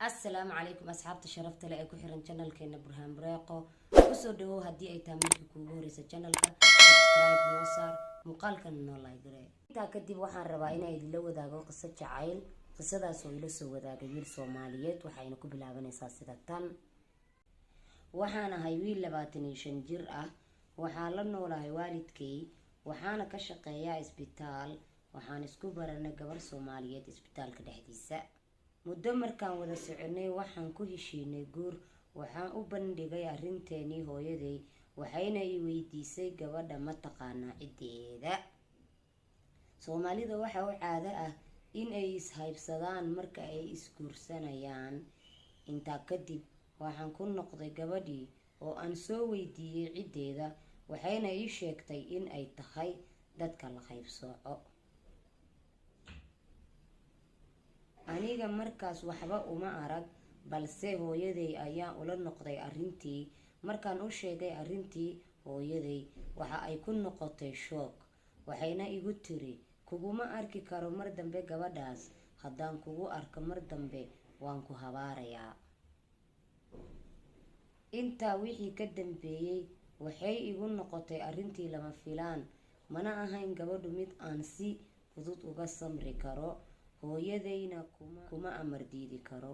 السلام عليكم أصحاب شرفت لي أكو حرن channel كنا برهان بريقو وسودو هدي أي تاملك كوغوريس channel subscribe نوصار مقال كان نو لايك ري تا كدب waxaan rabaa inay idin la wadaago qiso jacayl qisadaas oo ila soo wadaagay wiil Soomaaliyeed waxayna ku bilaabanaysaa sida tan waxaan ahay wiil 25 jir ah waxaan la noolahay waalidkay waxaana ka shaqeeyaa isbitaal waxaan isku baranay gabar Soomaaliyeed isbitaalka dhexdiisa muddo markaan wada soconay waxaan ku heshiinay guur waxaan u bandhigay arrinteeni hooyaday waxayna i weydiisay gabadha ma taqaana cideeda Soomaalida waxa uu caado ah in ay ishaybsadaan marka ay isguursanayaan inta kadib waxaan ku noqday gabadhii oo aan soo weydiiyay cideeda waxayna ii sheegtay in ay tahay dadka la qaybsooco aniga markaas waxba uma arag balse hooyaday ayaa ula noqday arrintii markaan u sheegay arrintii hooyaday waxa ay ku noqotay shock waxayna igu tiri kuguma arki karo mar dambe gabadhaas haddaan kugu arko mar dambe waan ku habaarayaa inta wixii ka dambeeyay waxay igu noqotay arrintii lama filaan mana ahayn gabadhu mid aan si fudud uga samri karo hooyadayna kuma amar diidi karo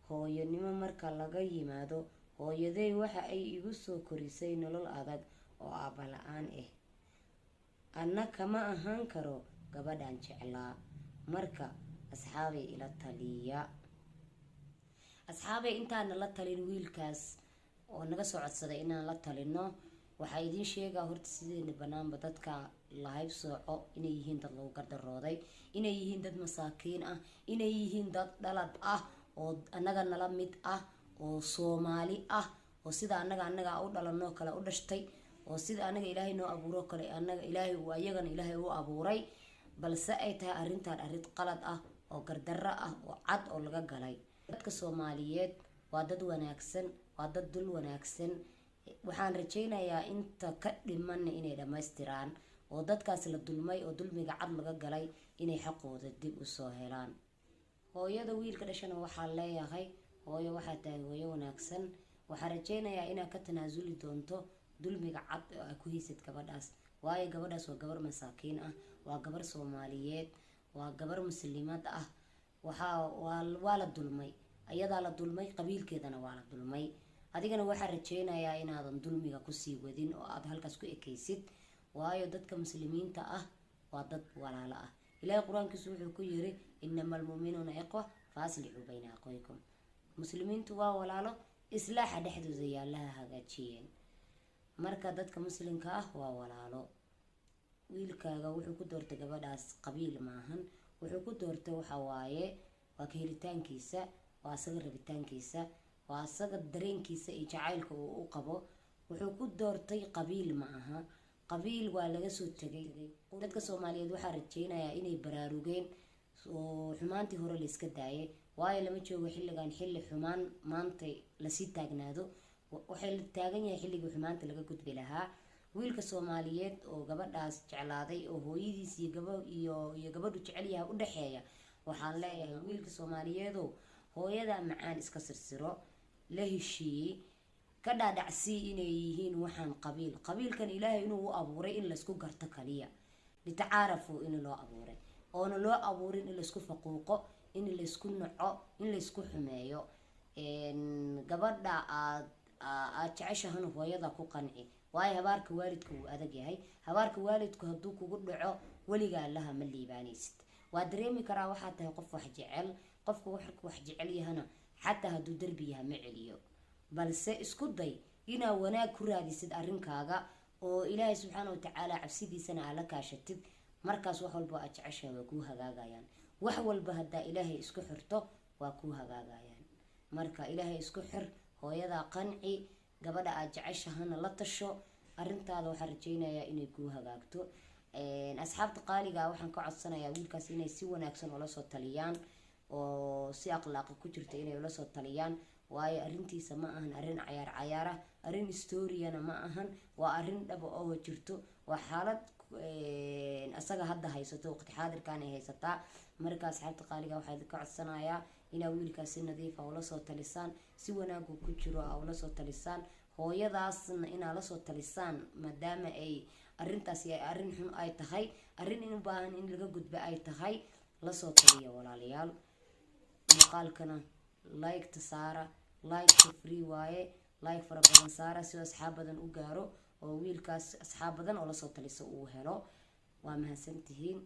hooyanimo marka laga yimaado hooyaday waxa ay igu soo korisay nolol adag oo aabba la'aan ah anna kama ahaan karo gabadhan jeclaa marka asxaabay ila taliya asxaabay intaan la talin wiilkaas oo naga soo codsaday inaan la talino waxa idin sheegaa horta sideena banaanba dadka la haybsooco inay yihiin dad lagu gardarooday inay yihiin dad masaakiin ah inay yihiin dad dhalad ah oo anaga nala mid ah oo Soomaali ah oo sida anaga u dhalano kala u dhashtay oo sida anaga Ilaahay noo abuuro kale anaga Ilaahay waa iyagana Ilaahay uu abuuray balse ay tahay arrintan arrin qalad ah oo gardarro ah oo cad oo laga galay dadka Soomaaliyeed waa dad wanaagsan waa dad dul wanaagsan waxaan rajaynayaa inta ka dhiman inay dhameystiraan oo dadkaas la dulmay oo dulmiga cad laga galay inay xaqooda dib u soo helaan hooyada wiilka dhashana waxa leeyahay hooyo waxa tahay hooyo wanaagsan waxaan rajaynayaa inaad ka tanaasuli doonto dulmiga cad oo ay ku haysid gabadhaas waayo gabadhaas waa gabar masaakiin ah waa gabar Soomaaliyeed waa gabar muslimad ah waa la dulmay ayadaa la dulmay qabiilkeedana waa la dulmay adigana waxaan rajaynayaa inaadan dulmiga ku sii wadin oo aad halkaas ku ekaysid waayo dadka muslimiinta ah waa dad walaalo ah Ilaahay quraankiisu wuxuu ku yiri innamal mu'minuuna ikhwa faaslihu bayna aqwaykum muslimiintu waa walaalo islaaxa dhexdooda yaalaha hagaajiyeen marka dadka muslimka ah waa walaalo wiilkaaga wuxuu ku doortay gabadhaas qabiil maahan wuxuu ku doortay waxa waaye waa ka helitaankiisa waa asaga rabitaankiisa waa asaga dareenkiisa iyo jacaylka uu u qabo wuxuu ku doortay qabiil ma aha qabiil waa laga soo tagay dadka Soomaaliyeed waxa rajaynayaa inay baraarugeen oo xumaantii hore la iska daayay waayo lama joogo xilligan xilli xumaan maanta la sii taagnaado waxay la taagan yahay xilligii xumaanta laga gudbi lahaa wiilka Soomaaliyeed oo gabadhaas jeclaaday oo hooyadiis iyo gabadhu jecel yahay u dhaxeeya waxaan leeyahay wiilka Soomaaliyeed oo hooyada macaan iska sirsiro la heshiiyay ka dhaadhacsi inay yihiin waxaan qabiilkan Ilaahay inuu u abuuray in la isku garto kaliya litacaarafu in loo abuuray oo loo abuurin in la isku faquuqo in la isku naco in la isku xumeeyo gabadha aad jeceshahan hooyada ku qanci waayo habaarka waalidku uu adag yahay habaarka waalidku hadduu kugu dhaco waliga Allaha ma liibaanaysid waa dareemi karaa waxa tahay qof wax jecel qofku wax jecel yahana xataa hadduu darbiyaha ma celiyo balse isku day inaa wanaag ku raadisid arrinkaaga oo Ilaahay subxaanahu wa ta'aala cabsidiisana aad la kaashatid markaas wax walba aad jeceshahay waa ku hagaagayaan wax walba hadaa Ilaahay isku xirto waa ku hagaagayaan marka Ilaahay isku xir hooyada qanci gabadha aad jeceshahana la tasho arrintaada waxa rajaynayaa inay ku hagaagto asxaabta qaaliga waxaan ka codsanayaa wiilkaas inay si wanaagsan ula soo taliyaan oo si akhlaaq ku jirta inay ula soo taliyaan waayo arrintiisa ma ahan arrin cayaar arrin storyana ma ahan waa arrin dhab oo jirto waa xaalad asaga hadda haysato waqti xaadirkan ay haysataa. marka asxaabta qaaliga waxaa idinka codsanayaa inaa wiilkaas si nadiif ah ula soo talisaan, si wanaag ku jiro ah ula soo talisaan. hooyadaasna inaa la soo talisaan maadaama ay arrintaasi ay arrin xun ay tahay, arrin in baahan in laga gudbo ay tahay. la soo taliya walaalayaal. muuqaalkana like ta saara, like ta free waaye, like fara badan saara si asxaab badan u gaaro oo wiilkaas asxaab badan oo la soo taliso uu helo. waa mahadsantihiin.